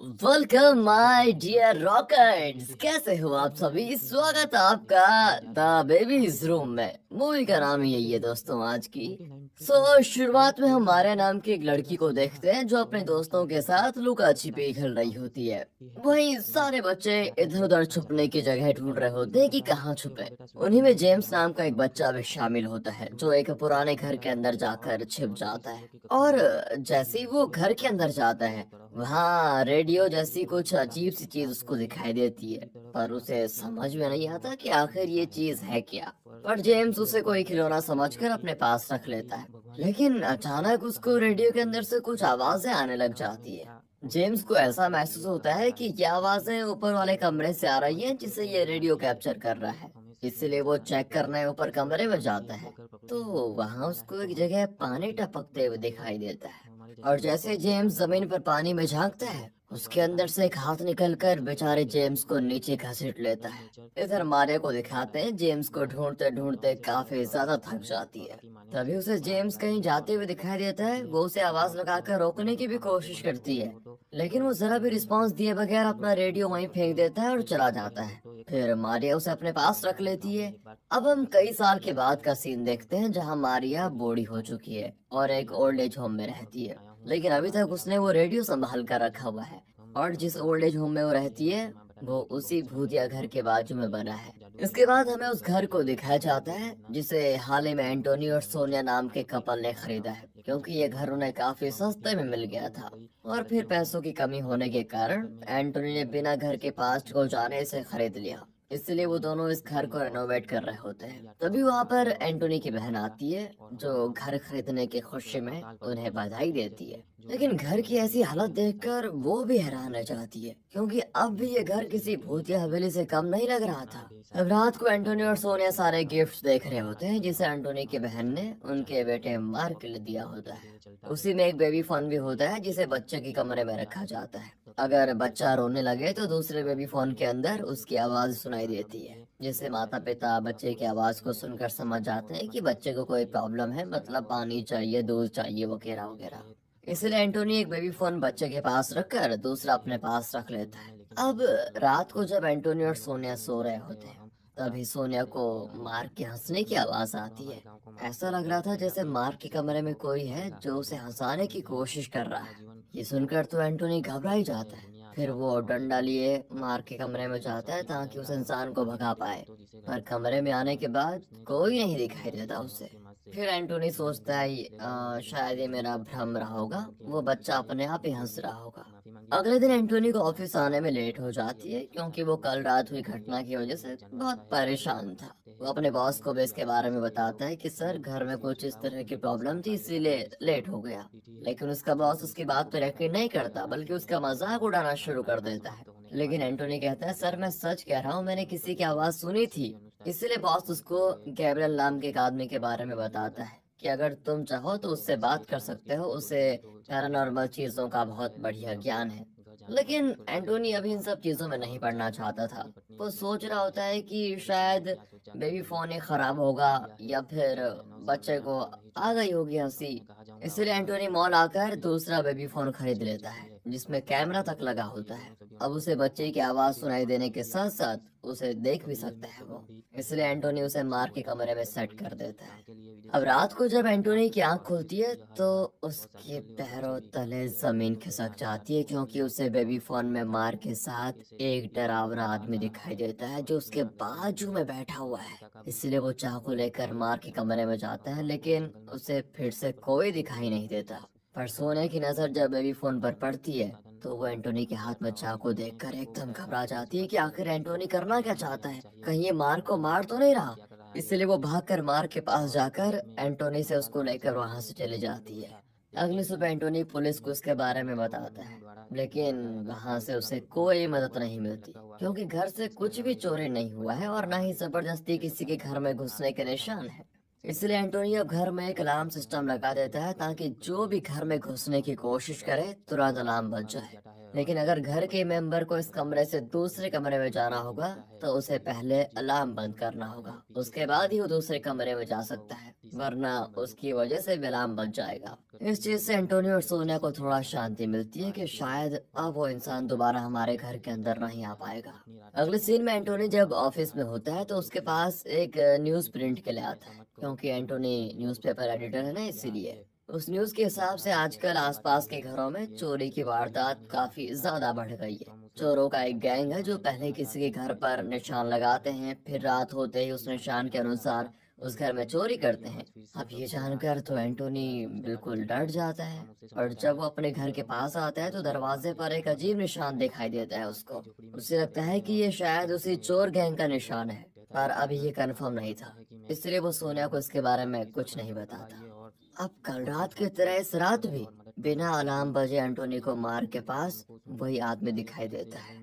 Welcome my dear rockets. कैसे हो आप सभी? स्वागत है आपका द बेबीज रूम में। मूवी का नाम ही यही है दोस्तों आज की। शुरुआत में हम मारिया नाम की एक लड़की को देखते हैं जो अपने दोस्तों के साथ लुका छिपी खेल रही होती है। वहीं सारे बच्चे इधर उधर छुपने की जगह ढूंढ रहे होते हैं कि कहाँ छुपे। उन्हीं में जेम्स नाम का एक बच्चा भी शामिल होता है जो एक पुराने घर के अंदर जाकर छिप जाता है। और जैसे ही वो घर के अंदर जाता है, वहाँ रेडियो जैसी कुछ अजीब सी चीज उसको दिखाई देती है, पर उसे समझ में नहीं आता कि आखिर ये चीज है क्या। पर जेम्स उसे कोई खिलौना समझकर अपने पास रख लेता है। लेकिन अचानक उसको रेडियो के अंदर से कुछ आवाजें आने लग जाती है। जेम्स को ऐसा महसूस होता है कि ये आवाजें ऊपर वाले कमरे से आ रही हैं जिसे ये रेडियो कैप्चर कर रहा है। इसलिए वो चेक करने ऊपर कमरे में जाता है, तो वहाँ उसको एक जगह पानी टपकते हुए दिखाई देता है। और जैसे जेम्स जमीन पर पानी में झांकता है, उसके अंदर से एक हाथ निकलकर बेचारे जेम्स को नीचे घसीट लेता है। इधर मारिया को दिखाते हैं जेम्स को ढूंढते ढूंढते काफी ज्यादा थक जाती है। तभी उसे जेम्स कहीं जाते हुए दिखाई देता है। वो उसे आवाज लगाकर रोकने की भी कोशिश करती है, लेकिन वो जरा भी रिस्पांस दिए बगैर अपना रेडियो वहीं फेंक देता है और चला जाता है। फिर मारिया उसे अपने पास रख लेती है। अब हम कई साल के बाद का सीन देखते हैं जहां मारिया बूढ़ी हो चुकी है और एक ओल्ड एज होम में रहती है। लेकिन अभी तक उसने वो रेडियो संभाल कर रखा हुआ है। और जिस ओल्ड एज होम में वो रहती है, वो उसी भूतिया घर के बाजू में बना है। इसके बाद हमें उस घर को दिखाया जाता है जिसे हाल ही में एंटोनी और सोनिया नाम के कपल ने खरीदा है, क्योंकि ये घर उन्हें काफी सस्ते में मिल गया था। और फिर पैसों की कमी होने के कारण एंटोनी ने बिना घर के पास को जाने से खरीद लिया। इसलिए वो दोनों इस घर को रेनोवेट कर रहे होते हैं। तभी वहाँ पर एंटोनी की बहन आती है जो घर खरीदने की खुशी में उन्हें बधाई देती है। लेकिन घर की ऐसी हालत देखकर वो भी हैरान रह जाती है, क्योंकि अब भी ये घर किसी भूतिया हवेली से कम नहीं लग रहा था। अब रात को एंटोनी और सोनिया सारे गिफ्ट्स देख रहे होते हैं जिसे एंटोनी की बहन ने उनके बेटे मार्क के लिए दिया होता है। उसी में एक बेबी फोन भी होता है जिसे बच्चे के कमरे में रखा जाता है। अगर बच्चा रोने लगे तो दूसरे बेबी फोन के अंदर उसकी आवाज सुनाई देती है, जिससे माता पिता बच्चे की आवाज को सुनकर समझ जाते हैं कि बच्चे को कोई प्रॉब्लम है, मतलब पानी चाहिए, दूध चाहिए, वगैरह वगैरह। इसलिए एंटोनी एक बेबी फोन बच्चे के पास रखकर दूसरा अपने पास रख लेता है। अब रात को जब एंटोनी और सोनिया सो रहे होते हैं, तभी सोनिया को मार्क के हंसने की आवाज आती है। ऐसा लग रहा था जैसे मार्क के कमरे में कोई है जो उसे हंसाने की कोशिश कर रहा है। ये सुनकर तो एंटोनी घबरा ही जाता है। फिर वो डंडा लिए मार्क के कमरे में जाता है ताकि उस इंसान को भगा पाए, पर कमरे में आने के बाद कोई नहीं दिखाई देता उसे। फिर एंटोनी सोचता है शायद ये मेरा भ्रम रहा होगा, वो बच्चा अपने आप ही हंस रहा होगा। अगले दिन एंटोनी को ऑफिस आने में लेट हो जाती है, क्योंकि वो कल रात हुई घटना की वजह से बहुत परेशान था। वो अपने बॉस को भी इसके बारे में बताता है कि सर, घर में कुछ इस तरह की प्रॉब्लम थी, इसीलिए लेट हो गया। लेकिन उसका बॉस उसकी बात पर यकीन नहीं करता, बल्कि उसका मजाक उड़ाना शुरू कर देता है। लेकिन एंटोनी कहता है, सर मैं सच कह रहा हूँ, मैंने किसी की आवाज सुनी थी। इसलिए बॉस उसको गैब्रियल नाम के एक आदमी के बारे में बताता है कि अगर तुम चाहो तो उससे बात कर सकते हो, उसे पैरानॉर्मल चीजों का बहुत बढ़िया ज्ञान है। लेकिन एंटोनी अभी इन सब चीजों में नहीं पढ़ना चाहता था। वो सोच रहा होता है कि शायद बेबी फोन ही खराब होगा, या फिर बच्चे को आ गई होगी हंसी। इसलिए एंटोनी मॉल आकर दूसरा बेबी फोन खरीद लेता है जिसमें कैमरा तक लगा होता है। अब उसे बच्चे की आवाज सुनाई देने के साथ साथ उसे देख भी सकता है वो। इसलिए एंटोनी उसे मार के कमरे में सेट कर देता है। अब रात को जब एंटोनी की आंख खुलती है तो उसके पैरों तले जमीन खिसक जाती है, क्योंकि उसे बेबी फोन में मार के साथ एक डरावना आदमी दिखाई देता है जो उसके बाजू में बैठा हुआ है। इसलिए वो चाकू लेकर मार के कमरे में जाता है, लेकिन उसे फिर से कोई दिखाई नहीं देता। पर सोने की नजर जब बेबी फोन पर पड़ती है तो वो एंटोनी के हाथ में चाकू देखकर एकदम घबरा जाती है कि आखिर एंटोनी करना क्या चाहता है, कहीं ये मार को मार तो नहीं रहा। इसलिए वो भागकर मार के पास जाकर एंटोनी से उसको लेकर वहां से चली जाती है। अगली सुबह एंटोनी पुलिस को उसके बारे में बताता है, लेकिन वहां से उसे कोई मदद नहीं मिलती, क्योंकि घर से कुछ भी चोरी नहीं हुआ है और ना ही जबरदस्ती किसी के घर में घुसने के निशान है। इसलिए एंटोनी अब घर में एक अलार्म सिस्टम लगा देता है ताकि जो भी घर में घुसने की कोशिश करे तुरंत अलार्म बज जाए। लेकिन अगर घर के मेंबर को इस कमरे से दूसरे कमरे में जाना होगा तो उसे पहले अलार्म बंद करना होगा, उसके बाद ही वो दूसरे कमरे में जा सकता है, वरना उसकी वजह से भी अलार्म बज जाएगा। इस चीज से एंटोनी और सोनिया को थोड़ा शांति मिलती है कि शायद अब वो इंसान दोबारा हमारे घर के अंदर नहीं आ पाएगा। अगले सीन में एंटोनी जब ऑफिस में होता है तो उसके पास एक न्यूज प्रिंट के लिए आता है, क्योंकि एंटोनी न्यूज़पेपर एडिटर है ना, इसीलिए। उस न्यूज के हिसाब से आजकल आसपास के घरों में चोरी की वारदात काफी ज्यादा बढ़ गई है। चोरों का एक गैंग है जो पहले किसी के घर पर निशान लगाते हैं, फिर रात होते ही उस निशान के अनुसार उस घर में चोरी करते हैं। अब ये जानकर तो एंटोनी बिल्कुल डर जाता है, और जब वो अपने घर के पास आता है तो दरवाजे पर एक अजीब निशान दिखाई देता है उसको। उसे लगता है कि ये शायद उसी चोर गैंग का निशान है, पर अभी ये कंफर्म नहीं था, इसलिए वो सोनिया को इसके बारे में कुछ नहीं बताता। अब कल रात की तरह इस रात भी बिना अलार्म बजे एंटोनी को मार के पास वही आदमी दिखाई देता है।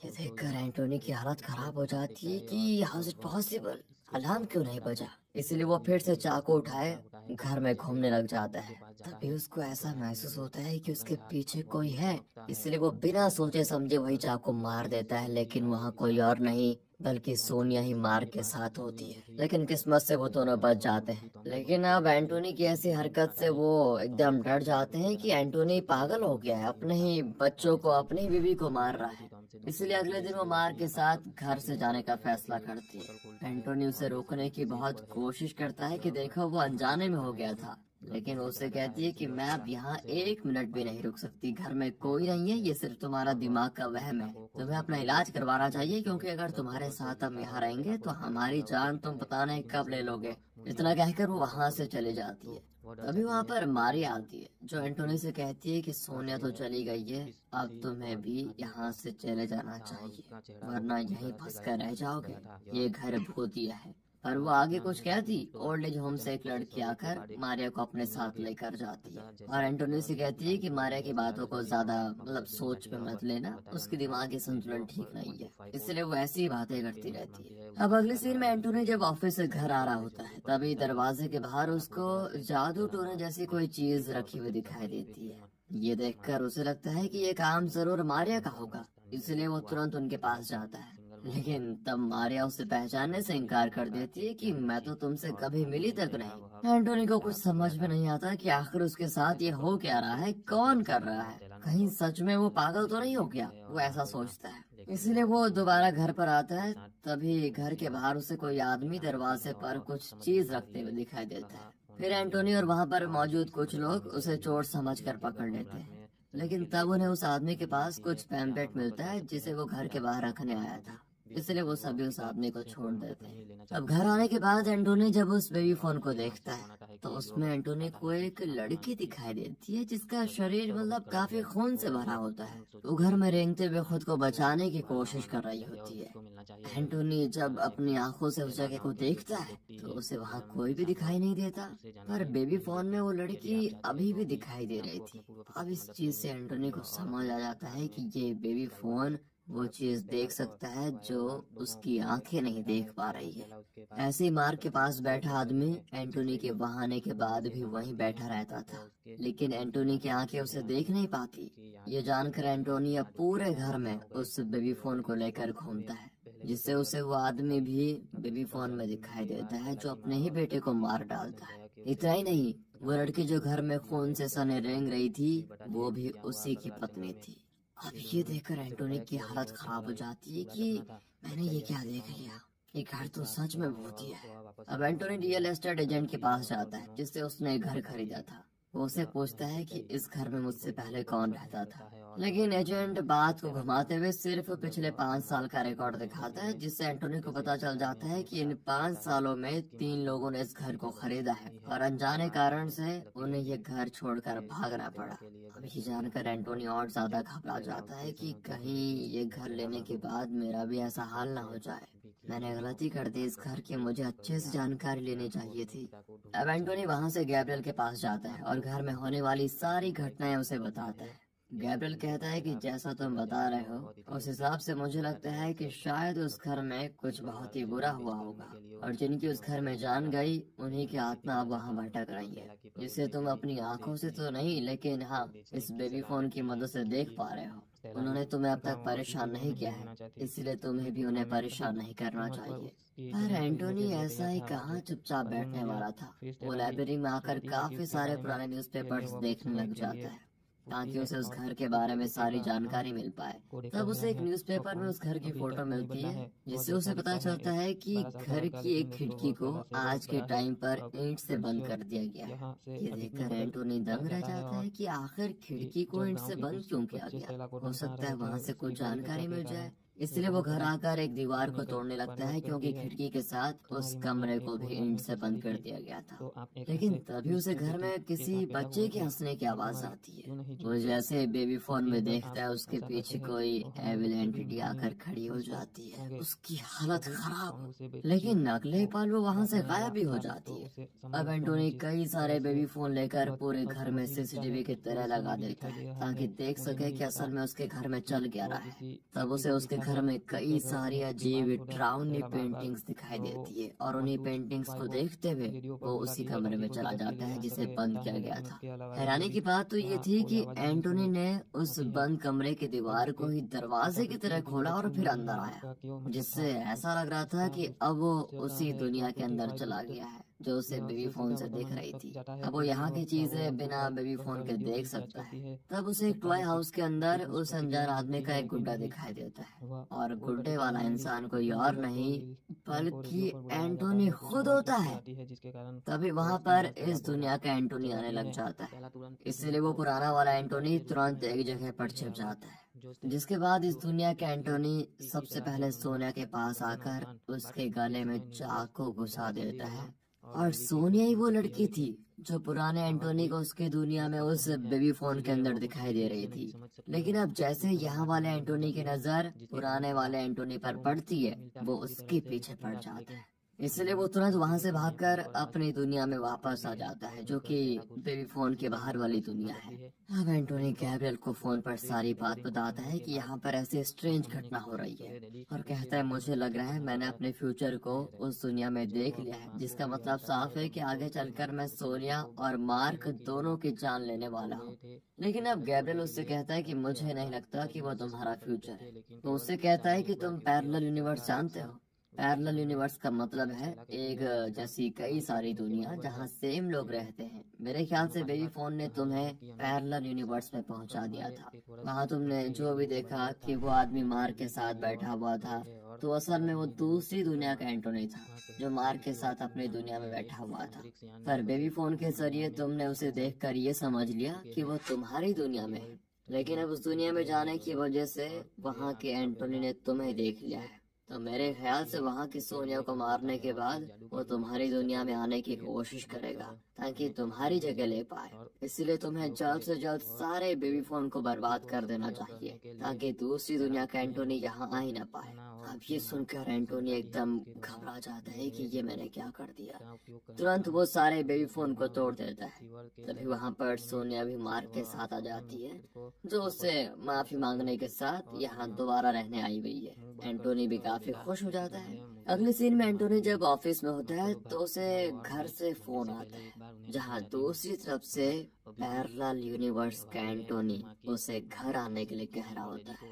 ये देखकर एंटोनी की हालत खराब हो जाती है कि how is it possible, alarm क्यों नहीं बजा। इसलिए वो फिर से चाकू उठाए घर में घूमने लग जाता है। तभी उसको ऐसा महसूस होता है कि उसके पीछे कोई है, इसलिए वो बिना सोचे समझे वही चाकू मार देता है, लेकिन वहाँ कोई और नहीं बल्कि सोनिया ही मार के साथ होती है। लेकिन किस्मत से वो दोनों बच जाते हैं। लेकिन अब एंटोनी की ऐसी हरकत से वो एकदम डर जाते हैं कि एंटोनी पागल हो गया है, अपने ही बच्चों को, अपनी बीवी को मार रहा है। इसलिए अगले दिन वो मार के साथ घर से जाने का फैसला करती है। एंटोनी उसे रोकने की बहुत कोशिश करता है कि देखो वो अनजाने में हो गया था, लेकिन वो उसे कहती है कि मैं अब यहाँ 1 मिनट भी नहीं रुक सकती, घर में कोई नहीं है, ये सिर्फ तुम्हारा दिमाग का वहम है, तुम्हें अपना इलाज करवाना चाहिए, क्योंकि अगर तुम्हारे साथ हम यहाँ रहेंगे तो हमारी जान तुम पता नहीं कब ले लोगे। इतना कहकर वो वहाँ से चली जाती है। तभी वहाँ पर मारिया आती है, जो एंटोनी से कहती है कि सोनिया तो चली गई है, अब तुम्हें भी यहाँ से चले जाना चाहिए, वरना यहीं फंस कर रह जाओगे, ये घर भूतिया है। पर वो आगे कुछ कहती, ओल्ड एज होम से एक लड़की आकर मारिया को अपने साथ लेकर जाती है, और एंटोनी से कहती है कि मारिया की बातों को ज्यादा सोच में मत लेना, उसकी दिमागी संतुलन ठीक नहीं है, इसलिए वो ऐसी ही बातें करती रहती है। अब अगले सीन में एंटोनी जब ऑफिस से घर आ रहा होता है, तभी दरवाजे के बाहर उसको जादू टोने जैसी कोई चीज रखी हुई दिखाई देती है। ये देखकर उसे लगता है कि ये काम जरूर मारिया का होगा, इसलिए वो तुरंत उनके पास जाता है। लेकिन तब मारिया उसे पहचानने से इनकार कर देती है कि मैं तो तुमसे कभी मिली तक नहीं। एंटोनी को कुछ समझ में नहीं आता कि आखिर उसके साथ ये हो क्या रहा है, कौन कर रहा है, कहीं सच में वो पागल तो नहीं हो गया, वो ऐसा सोचता है। इसलिए वो दोबारा घर पर आता है। तभी घर के बाहर उसे कोई आदमी दरवाजे पर कुछ चीज रखते हुए दिखाई देता है। फिर एंटोनी और वहाँ पर मौजूद कुछ लोग उसे चोर समझकर पकड़ लेते हैं, लेकिन तब उन्हें उस आदमी के पास कुछ पैम्पलेट मिलता है जिसे वो घर के बाहर रखने आया था, इसलिए वो सभी उस आदमी को छोड़ देते हैं। अब घर आने के बाद एंटोनी जब उस बेबी फोन को देखता है तो उसमें एंटोनी को एक लड़की दिखाई देती है जिसका शरीर काफी खून से भरा होता है। वो घर में रेंगते हुए खुद को बचाने की कोशिश कर रही होती है। एंटोनी जब अपनी आंखों से उस जगह को देखता है तो उसे वहाँ कोई भी दिखाई नहीं देता, पर बेबी फोन में वो लड़की अभी भी दिखाई दे रही थी। अब इस चीज से एंटोनी को समझ आ जाता है कि ये बेबी फोन वो चीज देख सकता है जो उसकी आंखें नहीं देख पा रही है। ऐसे ही मार्क के पास बैठा आदमी एंटोनी के वहां आने के बाद भी वहीं बैठा रहता था, लेकिन एंटोनी की आंखें उसे देख नहीं पाती। ये जानकर एंटोनी अब पूरे घर में उस बेबी फोन को लेकर घूमता है, जिससे उसे वो आदमी भी बेबी फोन में दिखाई देता है जो अपने ही बेटे को मार डालता है। इतना ही नहीं, वो लड़की जो घर में खून से सने रेंग रही थी वो भी उसी की पत्नी थी। अब ये देखकर एंटोनी की हालत खराब हो जाती है कि मैंने ये क्या देख लिया, ये घर तो सच में भूतिया है। अब एंटोनी रियल एस्टेट एजेंट के पास जाता है जिससे उसने एक घर खरीदा था। वो उसे पूछता है कि इस घर में मुझसे पहले कौन रहता था, लेकिन एजेंट बात को घुमाते हुए सिर्फ पिछले 5 साल का रिकॉर्ड दिखाता है, जिससे एंटोनी को पता चल जाता है कि इन 5 सालों में 3 लोगों ने इस घर को खरीदा है और अनजाने कारण से उन्हें ये घर छोड़कर भागना पड़ा। अब ये जानकर एंटोनी और ज्यादा घबरा जाता है कि कहीं ये घर लेने के बाद मेरा भी ऐसा हाल ना हो जाए, मैंने गलती कर दी, इस घर की मुझे अच्छे से जानकारी लेनी चाहिए थी। अब एंटोनी वहाँ से गैब्रियल के पास जाता है और घर में होने वाली सारी घटनाएं उसे बताता है। गैब्रियल कहता है कि जैसा तुम बता रहे हो उस हिसाब से मुझे लगता है कि शायद उस घर में कुछ बहुत ही बुरा हुआ होगा और जिनकी उस घर में जान गई उन्हीं की आत्मा अब वहाँ भटक रही है, जिसे तुम अपनी आंखों से तो नहीं लेकिन हाँ इस बेबी फोन की मदद से देख पा रहे हो। उन्होंने तुम्हें अब तक परेशान नहीं किया है, इसलिए तुम्हें भी उन्हें परेशान नहीं करना चाहिए। पर एंटोनी ऐसा ही कहाँ चुपचाप बैठने वाला था। वो लाइब्रेरी में आकर काफी सारे पुराने न्यूज़पेपर्स देखने लग जाता है ताकि उसे उस घर के बारे में सारी जानकारी मिल पाए। तब उसे एक न्यूज़पेपर में उस घर की फोटो मिलती है जिससे उसे पता चलता है कि घर की एक खिड़की को आज के टाइम पर ईंट से बंद कर दिया गया है। ये देखकर एंटोनी दंग रह जाता है कि आखिर खिड़की को ईंट से बंद क्यों किया गया। हो सकता है वहाँ से कुछ जानकारी मिल जाए, इसलिए वो घर आकर एक दीवार को तोड़ने लगता है क्योंकि खिड़की के साथ उस कमरे को भी ईंट से बंद कर दिया गया था। लेकिन तभी उसे घर में किसी बच्चे के हंसने की आवाज आती है। वो जैसे बेबी फोन में देखता है उसके पीछे कोई एविल एंटिटी आकर खड़ी हो जाती है। उसकी हालत खराब, लेकिन अगले पल वो वहाँ से गायब भी हो जाती है। अब एंटोनी कई सारे बेबी फोन लेकर पूरे घर में सीसीटीवी की तरह लगा देता है ताकि देख सके कि असल में उसके घर में चल क्या रहा है। तब उसे उसके घर में कई सारी अजीब डरावनी पेंटिंग्स दिखाई देती है और उन्हीं पेंटिंग्स को देखते हुए वो उसी कमरे में चला जाता है जिसे बंद किया गया था। हैरानी की बात तो ये थी कि एंटोनी ने उस बंद कमरे की दीवार को ही दरवाजे की तरह खोला और फिर अंदर आया, जिससे ऐसा लग रहा था कि अब वो उसी दुनिया के अंदर चला गया है जो उसे बेबी फोन से देख रही थी। अब वो यहाँ की चीजें बिना बेबी फोन के देख सकता है। तब उसे एक टॉय हाउस के अंदर उस अनजान आदमी का एक गुड्डा दिखाई देता है और गुड्डे वाला इंसान कोई और नहीं बल्कि एंटोनी खुद होता है। तभी वहाँ पर इस दुनिया का एंटोनी आने लग जाता है, इसलिए वो पुराना वाला एंटोनी तुरंत एक जगह पर छिप जाता है। जिसके बाद इस दुनिया के एंटोनी सबसे पहले सोनिया के पास आकर उसके गले में चाकू घुसा देता है और सोनिया ही वो लड़की थी जो पुराने एंटोनी को उसके दुनिया में उस बेबी फोन के अंदर दिखाई दे रही थी। लेकिन अब जैसे यहाँ वाले एंटोनी की नजर पुराने वाले एंटोनी पर पड़ती है वो उसके पीछे पड़ जाता है, इसलिए वो तुरंत वहाँ से भागकर अपनी दुनिया में वापस आ जाता है जो कि बेबी फोन के बाहर वाली दुनिया है। अब एंटोनी गैब्रियल को फोन पर सारी बात बताता है कि यहाँ पर ऐसी स्ट्रेंज घटना हो रही है और कहता है मुझे लग रहा है मैंने अपने फ्यूचर को उस दुनिया में देख लिया है, जिसका मतलब साफ है कि आगे चलकर मैं सोनिया और मार्क दोनों की जान लेने वाला हूँ। लेकिन अब गैब्रियल उससे कहता है कि मुझे नहीं लगता कि वो तुम्हारा फ्यूचर है। तो उससे कहता है कि तुम पैरेलल यूनिवर्स जानते हो। पैरेलल यूनिवर्स का मतलब है एक जैसी कई सारी दुनिया जहाँ सेम लोग रहते हैं। मेरे ख्याल से बेबी फोन ने तुम्हें पैरेलल यूनिवर्स में पहुँचा दिया था। वहाँ तुमने जो भी देखा कि वो आदमी मार्क के साथ बैठा हुआ था, तो असल में वो दूसरी दुनिया का एंटोनी था जो मार्क के साथ अपनी दुनिया में बैठा हुआ था। पर बेबी फोन के जरिए तुमने उसे देखकर ये समझ लिया कि वो तुम्हारी दुनिया में है। लेकिन अब उस दुनिया में जाने की वजह से वहाँ के एंटोनी ने तुम्हें देख लिया है, तो मेरे ख्याल से वहाँ की सोनिया को मारने के बाद वो तुम्हारी दुनिया में आने की कोशिश करेगा ताकि तुम्हारी जगह ले पाए। इसलिए तुम्हें जल्द से जल्द सारे बेबी फोन को बर्बाद कर देना चाहिए ताकि दूसरी दुनिया का एंटोनी यहाँ आ ही ना पाए। अब ये सुनकर एंटोनी एकदम घबरा जाता है कि ये मैंने क्या कर दिया। तुरंत वो सारे बेबी फोन को तोड़ देता है। तभी वहाँ पर सोनिया भी मार्क के साथ आ जाती है जो उससे माफी मांगने के साथ यहाँ दोबारा रहने आई हुई है। एंटोनी भी काफी खुश हो जाता है। अगले सीन में एंटोनी जब ऑफिस में होता है तो उसे घर से फोन आता है जहाँ दूसरी तरफ से पैरेलल यूनिवर्स का एंटोनी उसे घर आने के लिए कह रहा होता है।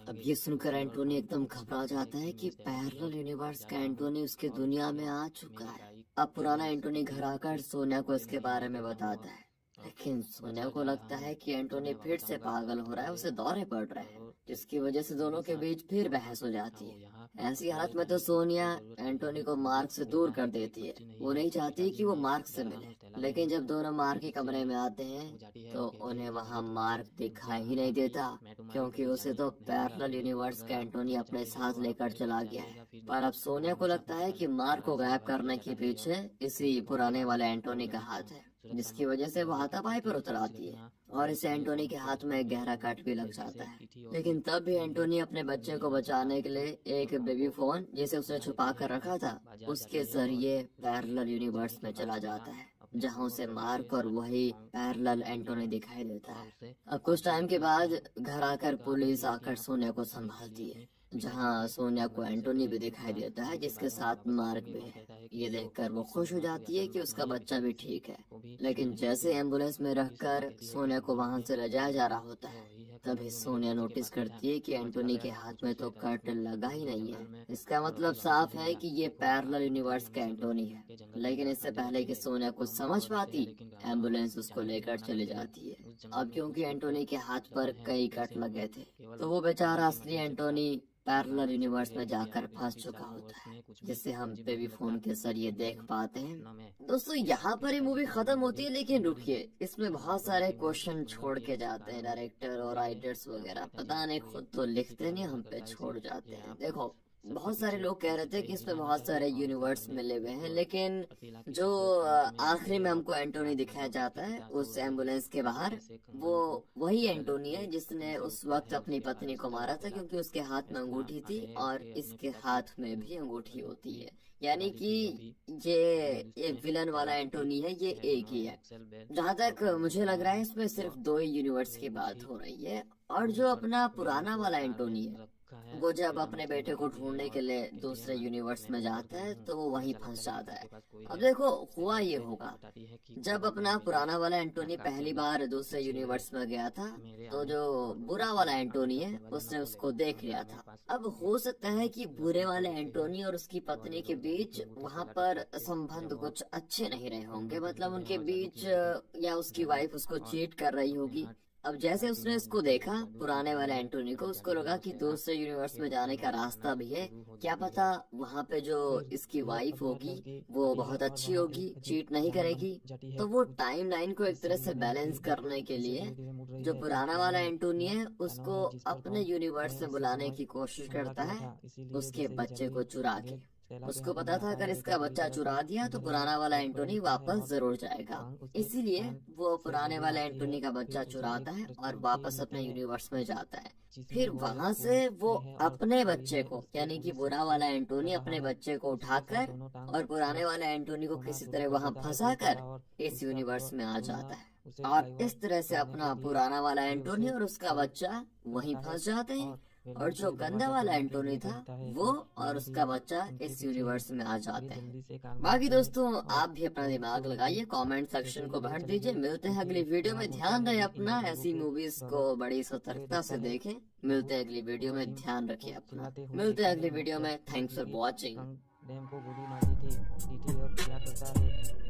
अब ये सुनकर एंटोनी एकदम घबरा जाता है कि पैरेलल यूनिवर्स का एंटोनी उसके दुनिया में आ चुका है। अब पुराना एंटोनी घर आकर सोनिया को इसके बारे में बताता है, लेकिन सोनिया को लगता है कि एंटोनी फिर से पागल हो रहा है, उसे दौरे पड़ रहे हैं, जिसकी वजह से दोनों के बीच फिर बहस हो जाती है। ऐसी हालत में तो सोनिया एंटोनी को मार्क से दूर कर देती है। वो नहीं चाहती कि वो मार्क से मिले, लेकिन जब दोनों मार्क के कमरे में आते हैं तो उन्हें वहाँ मार्क दिखाई ही नहीं देता क्योंकि उसे तो पैरेलल यूनिवर्स का एंटोनी अपने साथ लेकर चला गया है। पर अब सोनिया को लगता है कि मार्क को गायब करने के पीछे इसी पुराने वाले एंटोनी का हाथ है, जिसकी वजह से वो हाथापाई पर उतर आती है और इसे एंटोनी के हाथ में गहरा कट भी लग जाता है। लेकिन तब भी एंटोनी अपने बच्चे को बचाने के लिए एक बेबी फोन जिसे उसने छुपा कर रखा था उसके जरिए पैरेलल यूनिवर्स में चला जाता है। जहां उसे मार कर वही पैरेलल एंटोनी दिखाई देता है। अब कुछ टाइम के बाद घर आकर पुलिस आकर सोनिया को संभालती है, जहां सोनिया को एंटोनी भी दिखाई देता है जिसके साथ मार्क भी है। ये देखकर वो खुश हो जाती है कि उसका बच्चा भी ठीक है। लेकिन जैसे एम्बुलेंस में रखकर सोनिया को वहां से ले जाया जा रहा होता है, तभी सोनिया नोटिस करती है कि एंटोनी के हाथ में तो कट लगा ही नहीं है। इसका मतलब साफ है कि ये पैरेलल यूनिवर्स का एंटोनी है। लेकिन इससे पहले कि सोनिया कुछ समझ पाती, एम्बुलेंस उसको लेकर चली जाती है। अब क्योंकि एंटोनी के हाथ पर कई कट लगे थे, तो वो बेचारा असली एंटोनी पैरेलल यूनिवर्स में जाकर फंस चुका होता है, जिसे हम बेबी फोन के जरिए देख पाते हैं। दोस्तों, यहाँ पर ये मूवी खत्म होती है, लेकिन रुकिए, इसमें बहुत सारे क्वेश्चन छोड़ के जाते हैं डायरेक्टर और राइटर्स वगैरह। पता नहीं, खुद तो लिखते नहीं, हम पे छोड़ जाते हैं। देखो, बहुत सारे लोग कह रहे थे कि इसमें बहुत सारे यूनिवर्स मिले हुए हैं, लेकिन जो आखिरी में हमको एंटोनी दिखाया जाता है उस एम्बुलेंस के बाहर, वो वही एंटोनी है जिसने उस वक्त अपनी पत्नी को मारा था, क्योंकि उसके हाथ में अंगूठी थी और इसके हाथ में भी अंगूठी होती है। यानी कि ये विलन वाला एंटोनी है, ये एक ही है। जहाँ तक मुझे लग रहा है इसमें सिर्फ 2 ही यूनिवर्स की बात हो रही है। और जो अपना पुराना वाला एंटोनी है, वो जब अपने बेटे को ढूंढने के लिए दूसरे यूनिवर्स में जाता है तो वो वहीं फंस जाता है। अब देखो, हुआ ये होगा, जब अपना पुराना वाला एंटोनी पहली बार दूसरे यूनिवर्स में गया था, तो जो बुरा वाला एंटोनी है उसने उसको देख लिया था। अब हो सकता है कि बुरे वाले एंटोनी और उसकी पत्नी के बीच वहाँ पर संबंध कुछ अच्छे नहीं रहे होंगे, मतलब उनके बीच या उसकी वाइफ उसको चीट कर रही होगी। अब जैसे उसने इसको देखा, पुराने वाले एंटोनी को, उसको लगा कि दूसरे यूनिवर्स में जाने का रास्ता भी है। क्या पता वहाँ पे जो इसकी वाइफ होगी वो बहुत अच्छी होगी, चीट नहीं करेगी। तो वो टाइम लाइन को एक तरह से बैलेंस करने के लिए जो पुराना वाला एंटोनी है उसको अपने यूनिवर्स से बुलाने की कोशिश करता है, उसके बच्चे को चुरा के। उसको पता था अगर इसका बच्चा चुरा दिया तो पुराना वाला एंटोनी वापस जरूर जाएगा, इसीलिए वो पुराने वाला एंटोनी का बच्चा चुराता है और वापस अपने यूनिवर्स में जाता है। फिर वहाँ से वो अपने बच्चे को, यानी कि बुरा वाला एंटोनी अपने बच्चे को उठाकर और पुराने वाला एंटोनी को किसी तरह वहाँ फंसाकर इस यूनिवर्स में आ जाता है। और इस तरह से अपना पुराना वाला एंटोनी और उसका बच्चा वहीं फंस जाते हैं, और जो गंदा वाला एंटोनी था वो और उसका बच्चा इस यूनिवर्स में आ जाते हैं। बाकी दोस्तों, आप भी अपना दिमाग लगाइए, कमेंट सेक्शन को भर दीजिए। मिलते हैं अगली वीडियो में, ध्यान रहे अपना, ऐसी मूवीज को बड़ी सतर्कता से देखें। मिलते हैं अगली वीडियो में, ध्यान रखिए अपना। मिलते हैं अगली वीडियो में, थैंक्स फॉर वॉचिंग। को गोली मारी थी, डीटी अब क्या करता है।